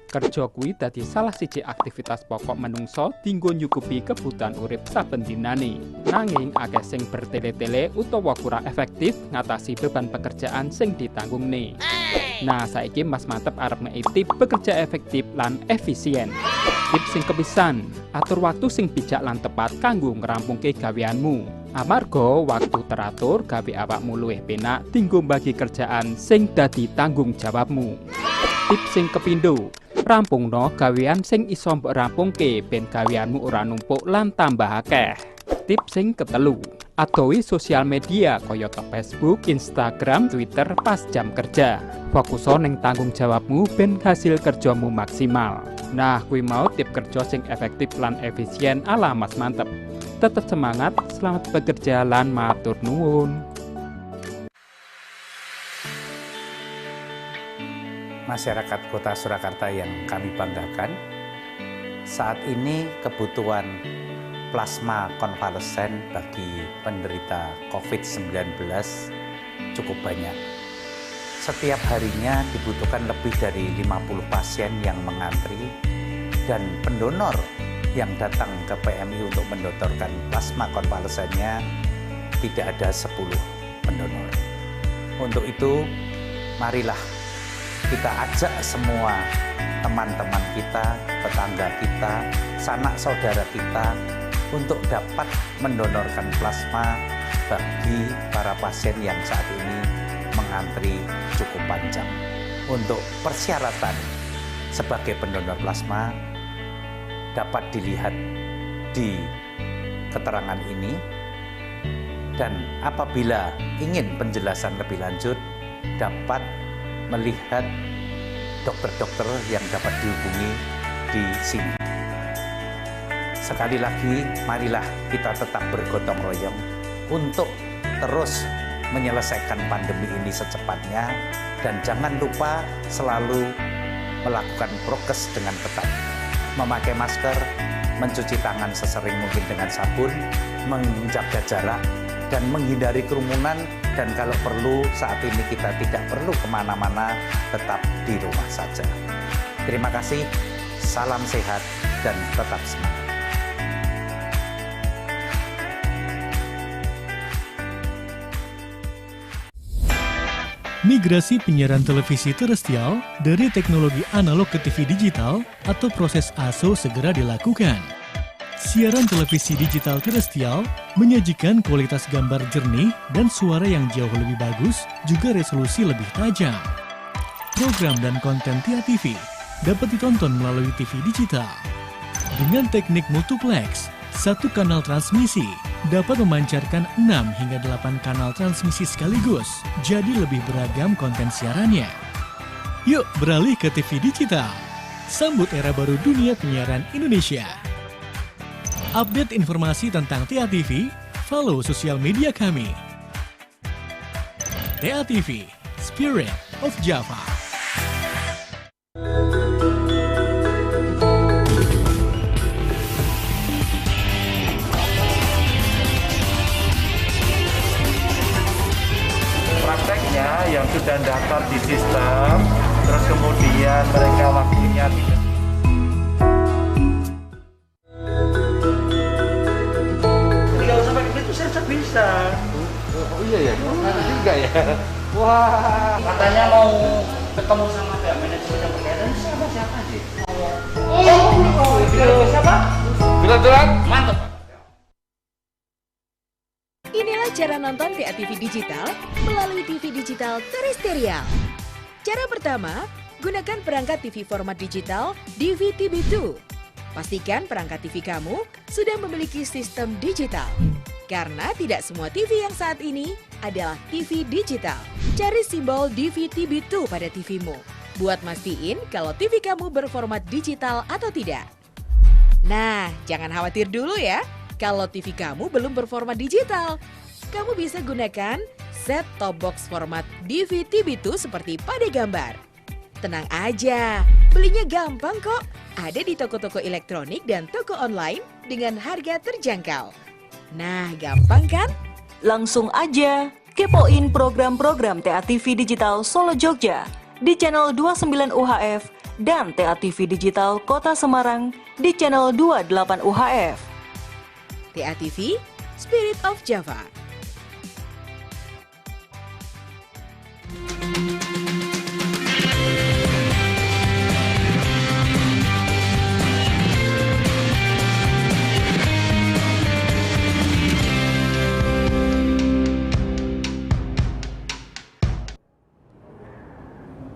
Kerja kuwi dadi salah siji aktivitas pokok menungso dinggo nyukupi kebutuhan urip saben dinane. Nanging akeh sing bertele-tele utawa kurang efektif ngatasi beban pekerjaan sing ditanggungne. Nah, saiki Mas Mantep arep ngei tip bekerja efektif lan efisien. Tips sing kepisan, atur waktu sing bijak lan tepat kanggo ngerampungke gaweanmu. Amarga waktu teratur gawe awakmu luwih penak dinggo bagi kerjaan sing dadi tanggung jawabmu. Tips sing kepindho, rampungno gawean sing iso mbok rampungke ben gaweanmu ora numpuk lan tambah akeh. Tips sing ketelu, adohi sosial media kayata Facebook, Instagram, Twitter pas jam kerja. Fokuso ning tanggung jawabmu ben hasil kerjamu maksimal. Nah, kuwi mau tip kerja sing efektif lan efisien ala Mas Mantep. Tetap semangat, selamat bekerja lan matur nuwun. Masyarakat Kota Surakarta yang kami banggakan, saat ini kebutuhan plasma konvalesen bagi penderita COVID-19 cukup banyak. Setiap harinya dibutuhkan lebih dari 50 pasien yang mengantri dan pendonor yang datang ke PMI untuk mendonorkan plasma konvalesennya tidak ada 10 pendonor. Untuk itu, marilah kita ajak semua teman-teman kita, tetangga kita, sanak saudara kita untuk dapat mendonorkan plasma bagi para pasien yang saat ini mengantri cukup panjang. Untuk persyaratan sebagai pendonor plasma dapat dilihat di keterangan ini, dan apabila ingin penjelasan lebih lanjut dapat melihat dokter-dokter yang dapat dihubungi di sini. Sekali lagi, marilah kita tetap bergotong royong untuk terus menyelesaikan pandemi ini secepatnya, dan jangan lupa selalu melakukan prokes dengan ketat. Memakai masker, mencuci tangan sesering mungkin dengan sabun, menjaga jarak, dan menghindari kerumunan. Dan kalau perlu, saat ini kita tidak perlu kemana-mana, tetap di rumah saja. Terima kasih, salam sehat, dan tetap semangat. Migrasi penyiaran televisi terestrial dari teknologi analog ke TV digital atau proses ASO segera dilakukan. Siaran televisi digital terestrial menyajikan kualitas gambar jernih dan suara yang jauh lebih bagus, juga resolusi lebih tajam. Program dan konten TIA TV dapat ditonton melalui TV digital. Dengan teknik multiplex, satu kanal transmisi dapat memancarkan 6 hingga 8 kanal transmisi sekaligus, jadi lebih beragam konten siarannya. Yuk beralih ke TV digital. Sambut era baru dunia penyiaran Indonesia. Update informasi tentang TIA TV, follow sosial media kami. TIA TV, Spirit of Java. Prakteknya yang sudah daftar di sistem, terus kemudian mereka waktunya tidak. Tinggal sampai itu saya bisa. Oh iya ya, ada juga ya. Wah, Katanya mau ketemu sama pihak manajemen yang berkaitan, siapa sih? Siapa? bilang. Mantap. Inilah cara nonton TIA TV digital melalui TV digital terestrial. Cara pertama, gunakan perangkat TV format digital DVTV2. Pastikan perangkat TV kamu sudah memiliki sistem digital. Karena tidak semua TV yang saat ini adalah TV digital. Cari simbol DVTV2 pada TV-mu. Buat mastiin kalau TV kamu berformat digital atau tidak. Nah, jangan khawatir dulu ya. Kalau TV kamu belum berformat digital, kamu bisa gunakan set-top box format DVTV2 seperti pada gambar. Tenang aja, belinya gampang kok. Ada di toko-toko elektronik dan toko online dengan harga terjangkau. Nah, gampang kan? Langsung aja kepoin program-program TIA TV Digital Solo Jogja di channel 29 UHF dan TIA TV Digital Kota Semarang di channel 28 UHF. TIA TV, Spirit of Java.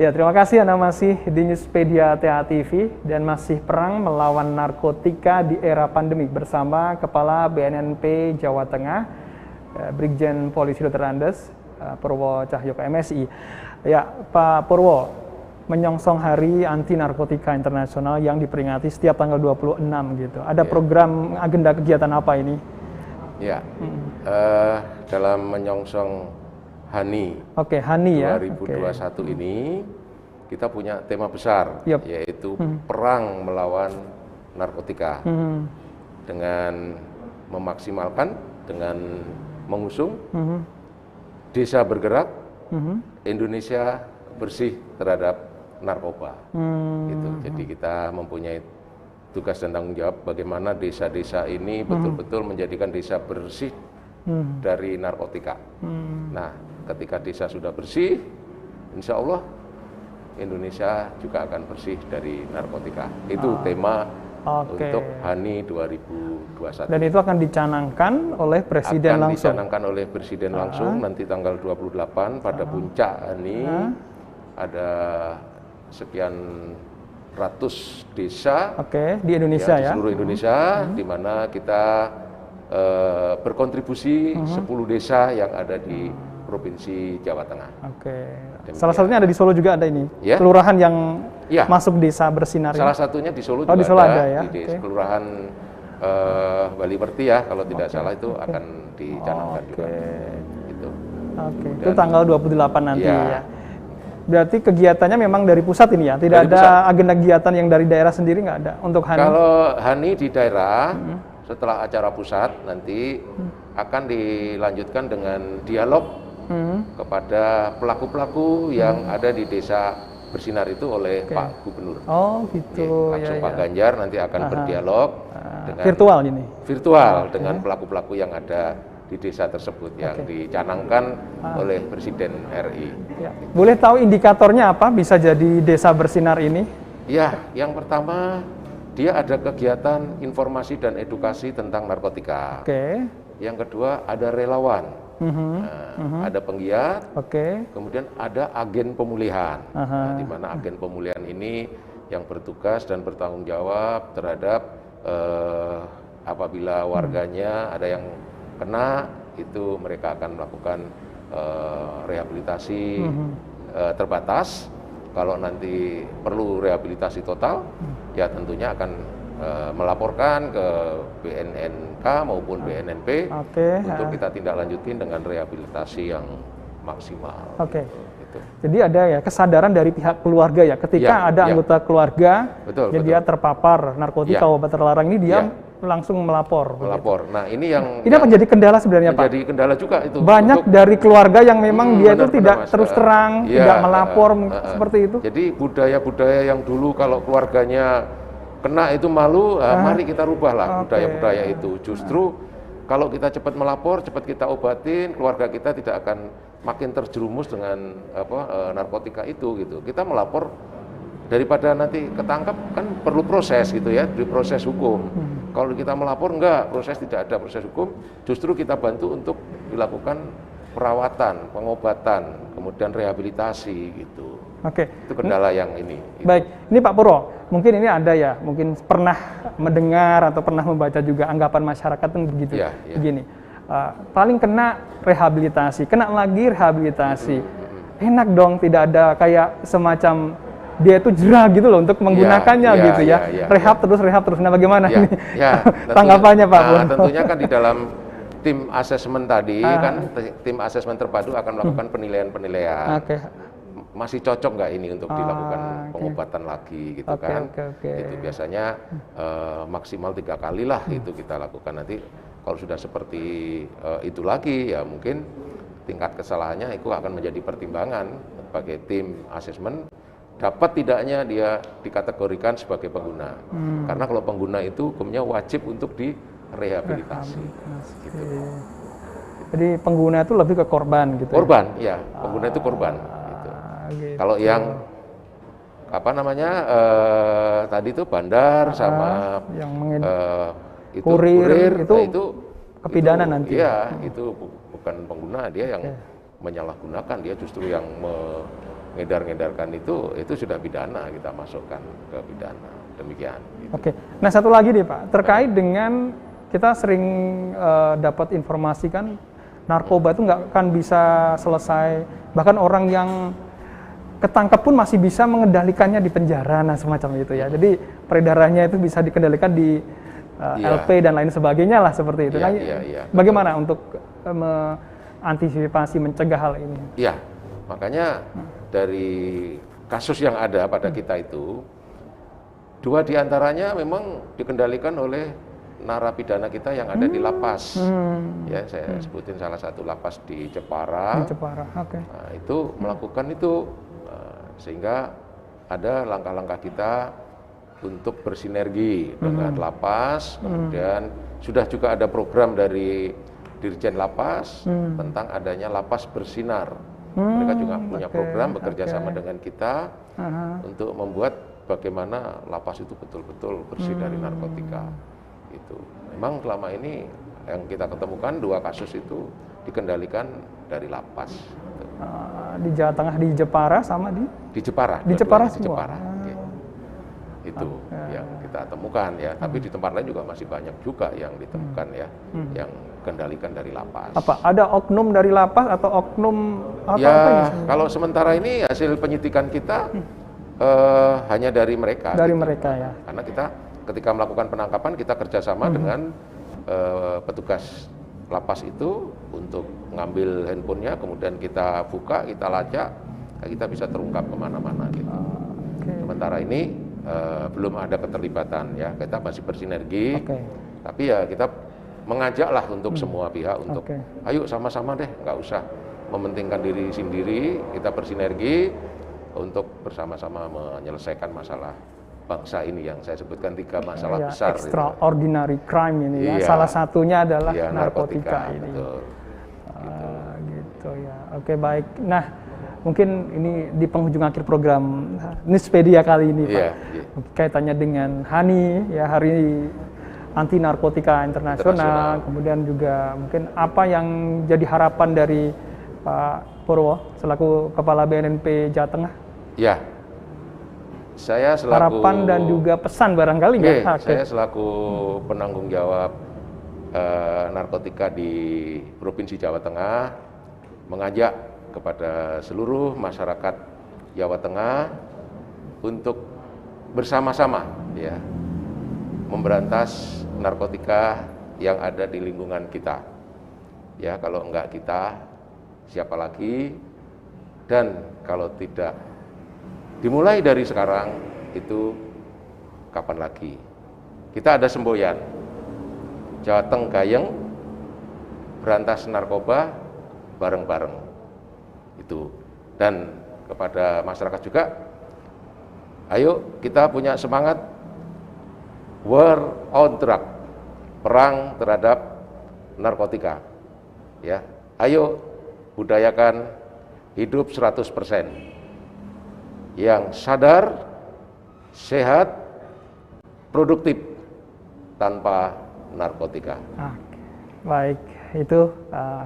Ya, terima kasih Anda masih di Newspedia TIA TV dan masih perang melawan narkotika di era pandemi bersama Kepala BNNP Jawa Tengah, Brigjen Polisi Dr. Andes Purwo Cahyoka MSI. Ya, Pak Purwo, menyongsong Hari Anti Narkotika Internasional yang diperingati setiap tanggal 26 gitu. Ada program agenda kegiatan apa ini? Ya, dalam menyongsong HANI, HANI ya. 2021 ini kita punya tema besar, yaitu perang melawan narkotika dengan memaksimalkan, dengan mengusung desa bergerak, Indonesia bersih terhadap narkoba. Gitu. Jadi kita mempunyai tugas dan tanggung jawab bagaimana desa-desa ini betul-betul menjadikan desa bersih dari narkotika. Nah, ketika desa sudah bersih, insya Allah Indonesia juga akan bersih dari narkotika. Itu tema untuk HANI 2021. Dan itu akan dicanangkan oleh Presiden langsung? Akan dicanangkan oleh Presiden langsung nanti tanggal 28 pada puncak HANI. Ada sekian ratus desa di Indonesia di seluruh Indonesia, di mana kita berkontribusi 10 desa yang ada di Provinsi Jawa Tengah. Salah satunya ada di Solo juga ada ini, kelurahan yang masuk desa bersinar. Salah satunya di Solo juga di Solo ada ya. Di kelurahan Baliwerti ya, kalau tidak salah itu akan dicanangkan juga. Gitu. Itu tanggal 28 nanti ya. Berarti kegiatannya memang dari pusat ini ya, tidak ada agenda kegiatan yang dari daerah sendiri, nggak ada untuk HANI? Kalau HANI di daerah, setelah acara pusat nanti akan dilanjutkan dengan dialog kepada pelaku-pelaku yang ada di desa bersinar itu oleh Pak Gubernur. Langsung Pak Ganjar nanti akan berdialog dengan virtual ini. Virtual dengan pelaku-pelaku yang ada di di desa tersebut yang dicanangkan oleh Presiden RI. Ya. Boleh tahu indikatornya apa bisa jadi desa bersinar ini? Ya, yang pertama dia ada kegiatan informasi dan edukasi tentang narkotika. Yang kedua ada relawan, ada penggiat, kemudian ada agen pemulihan, di mana agen pemulihan ini yang bertugas dan bertanggung jawab terhadap apabila warganya ada yang kena, itu mereka akan melakukan rehabilitasi terbatas. Kalau nanti perlu rehabilitasi total, ya tentunya akan melaporkan ke BNNK maupun BNNP untuk kita tindak lanjutin dengan rehabilitasi yang maksimal. Gitu. Jadi ada ya kesadaran dari pihak keluarga ya, ketika ada anggota keluarga yang dia terpapar narkotika obat terlarang ini, dia langsung melapor. Nah ini yang ini menjadi kendala sebenarnya Pak. Menjadi kendala juga itu. Banyak dari keluarga yang memang dia itu tidak terus terang, tidak melapor seperti itu. Jadi budaya-budaya yang dulu kalau keluarganya kena itu malu, mari kita rubahlah budaya-budaya itu. Justru kalau kita cepat melapor, cepat kita obatin, keluarga kita tidak akan makin terjerumus dengan narkotika itu gitu. Kita melapor daripada nanti ketangkap kan perlu proses gitu ya, di proses hukum. Kalau kita melapor enggak, proses tidak ada proses hukum, justru kita bantu untuk dilakukan perawatan, pengobatan, kemudian rehabilitasi gitu. Itu kendala yang ini. Baik, ini Pak Purwo, mungkin ini ada ya, mungkin pernah mendengar atau pernah membaca juga anggapan masyarakat yang begitu, begini. Paling kena rehabilitasi, kena lagi rehabilitasi. Enak dong, tidak ada kayak semacam dia itu jerah gitu loh untuk menggunakannya gitu ya. Rehab terus. Nah bagaimana ini? Tanggapannya Pak Purwo? Tentunya kan di dalam tim asesmen tadi kan, tim asesmen terpadu akan melakukan penilaian. Masih cocok nggak ini untuk dilakukan pengobatan lagi gitu kan? Itu biasanya maksimal 3 kali lah itu kita lakukan. Nanti kalau sudah seperti itu lagi ya mungkin tingkat kesalahannya itu akan menjadi pertimbangan sebagai tim asesmen. Dapat tidaknya dia dikategorikan sebagai pengguna. Karena kalau pengguna itu hukumnya wajib untuk direhabilitasi. Gitu. Jadi pengguna itu lebih ke korban gitu. Korban, ya. Pengguna itu korban. Gitu. Kalau yang apa namanya tadi itu bandar sama yang itu kurir itu kepidana nanti. Iya, itu bukan pengguna, dia yang menyalahgunakan, dia justru yang ngedar-ngedarkan itu sudah pidana, kita masukkan ke pidana, demikian. Gitu. Nah satu lagi nih Pak, terkait dengan kita sering dapat informasi kan narkoba itu nggak akan bisa selesai, bahkan orang yang ketangkap pun masih bisa mengendalikannya di penjara, nah semacam itu ya. Jadi peredarannya itu bisa dikendalikan di LP dan lain sebagainya lah seperti itu. Bagaimana untuk mengantisipasi mencegah hal ini? Iya, makanya dari kasus yang ada pada kita itu, 2 diantaranya memang dikendalikan oleh narapidana kita yang ada di lapas. Ya, saya sebutin salah satu lapas di Jepara. Nah, itu melakukan itu, sehingga ada langkah-langkah kita untuk bersinergi dengan lapas. Kemudian sudah juga ada program dari Dirjen Lapas tentang adanya lapas bersinar. Mereka juga punya program bekerja sama dengan kita untuk membuat bagaimana lapas itu betul-betul bersih dari narkotika. Gitu. Memang selama ini yang kita ketemukan 2 kasus itu dikendalikan dari lapas. Gitu. Di Jawa Tengah, di Jepara sama di Jepara. Di Jepara semua. Di Jepara. Itu yang kita temukan ya. Tapi di tempat lain juga masih banyak juga yang ditemukan ya, yang kendalikan dari lapas. Apa? Ada oknum dari lapas atau oknum apa? Ya, kalau sementara ini hasil penyidikan kita hanya dari mereka. Dari gitu. mereka ya. Karena kita ketika melakukan penangkapan kita kerjasama dengan petugas lapas itu untuk ngambil handphonenya, kemudian kita buka, kita lacak, kita bisa terungkap kemana-mana gitu. Sementara ini belum ada keterlibatan ya, kita masih bersinergi. Tapi ya kita mengajaklah untuk semua pihak untuk ayo sama-sama deh, nggak usah mementingkan diri sendiri, kita bersinergi untuk bersama-sama menyelesaikan masalah bangsa ini yang saya sebutkan 3 masalah Ya, besar. extraordinary crime ini ya. Iya. Salah satunya adalah Iya, narkotika ini. betul. Gitu ya. Oke, baik. Nah, mungkin ini di penghujung akhir program Newspedia kali ini, Pak. Iya, iya. Kaitannya dengan HANI ya, Hari Anti Narkotika Internasional, kemudian juga mungkin apa yang jadi harapan dari Pak Purwo selaku Kepala BNNP Jawa Tengah? Ya, saya selaku Harapan dan juga pesan barangkali ya. Saya selaku penanggung jawab narkotika di Provinsi Jawa Tengah mengajak kepada seluruh masyarakat Jawa Tengah untuk bersama-sama ya memberantas narkotika yang ada di lingkungan kita. Ya, kalau enggak kita, siapa lagi? Dan kalau tidak dimulai dari sekarang, itu kapan lagi? Kita ada semboyan, Jateng Gayeng, berantas narkoba bareng-bareng. Itu. Dan kepada masyarakat juga, ayo kita punya semangat war on drug, perang terhadap narkotika. Ya, ayo budayakan hidup 100% yang sadar, sehat, produktif tanpa narkotika. Baik, itu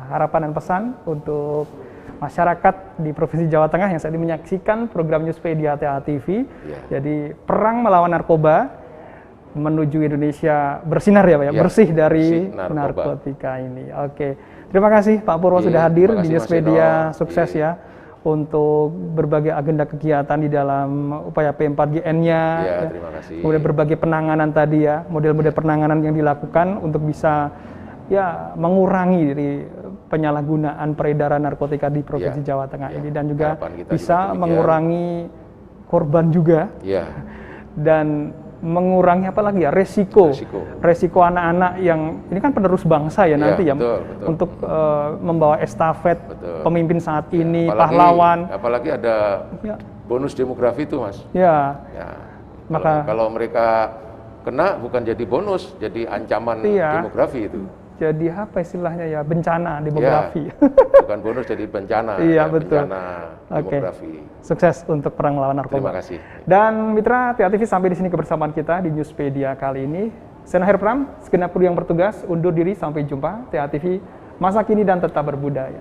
harapan dan pesan untuk masyarakat di Provinsi Jawa Tengah yang saat ini menyaksikan program Newspedia TA TV. Ya. Jadi perang melawan narkoba menuju Indonesia bersinar ya Pak ya, bersih dari narkotika ini. Oke, terima kasih Pak Purwo sudah hadir di Newspedia, sukses ya untuk berbagai agenda kegiatan di dalam upaya P4GN-nya. Ya, terima kasih. Kemudian berbagai penanganan tadi ya, model-model penanganan yang dilakukan untuk bisa ya mengurangi dari penyalahgunaan peredaran narkotika di Provinsi Jawa Tengah ini dan juga bisa mengurangi korban juga. Ya. Dan mengurangi apa lagi ya resiko anak-anak yang ini kan penerus bangsa ya nanti ya betul. Untuk membawa estafet pemimpin saat ini, pahlawan. Apalagi ada bonus demografi itu Mas. Ya. Maka kalau mereka kena bukan jadi bonus, jadi ancaman demografi itu. Jadi apa istilahnya ya, bencana demografi. Bukan bonus, jadi bencana. Iya, betul. Bencana demografi. Sukses untuk perang melawan narkoba. Terima kasih. Dan mitra TA TV, sampai di sini kebersamaan kita di Newspedia kali ini. Saya Noher Pram, segenap kru yang bertugas undur diri, sampai jumpa. TA TV, masa kini dan tetap berbudaya.